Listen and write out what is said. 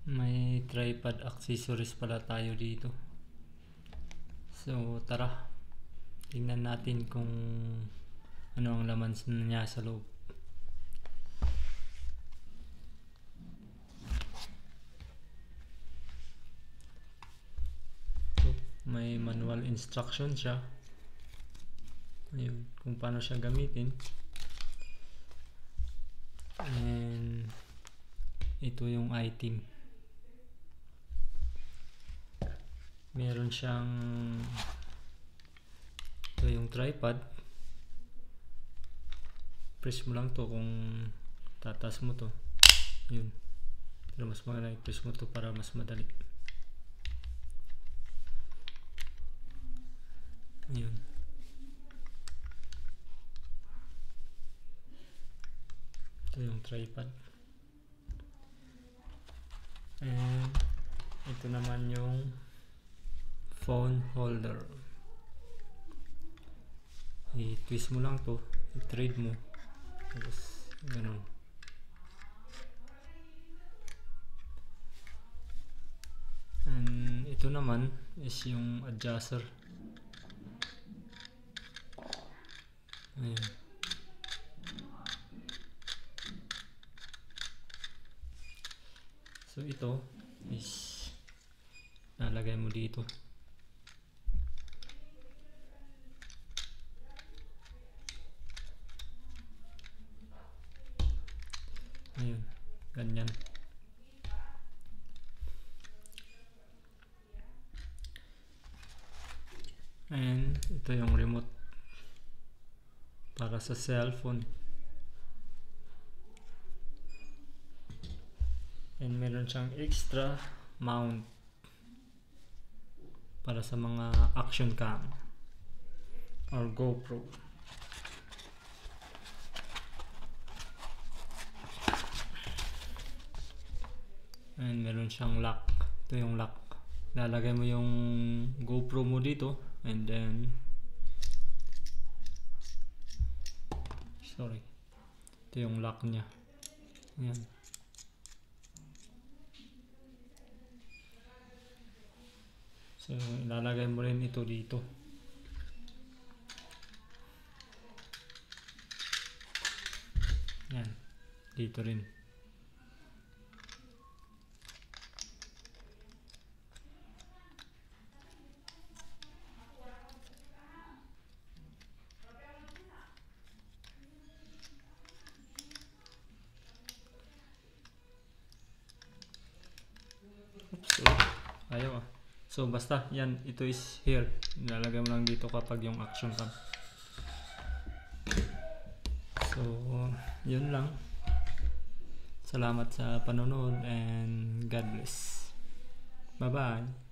May tripod accessories pala tayo dito. So tara, tingnan natin kung ano ang laman niya sa loob. So, may manual instruction siya. Ayun, kung paano siya gamitin. And ito yung item. Meron siyang, ito yung tripod. Press mo lang to kung tatas mo to. Yun. Pero mas maganda i-press mo to para mas madali. Yun. Ito yung tripod. And ito naman yung phone holder. I-twist mo lang to, i-trade mo, tapos ganun. And ito naman is yung adjuster. Ayan. So ito is nalagay mo dito. Ayun, ganyan. And ito yung remote para sa cellphone. And meron siyang extra mount para sa mga action cam or GoPro. And meron siyang lock. Ito yung lock. Lalagay mo yung GoPro mo dito and then ito yung lock niya. Ayan. So ilalagay mo rin ito dito. Yan. Dito rin. Oops, ayaw ah. So basta yan, ito is here. Nilalagay mo lang dito kapag yung action cam. So yun lang. Salamat sa panonood and God bless. Bye bye.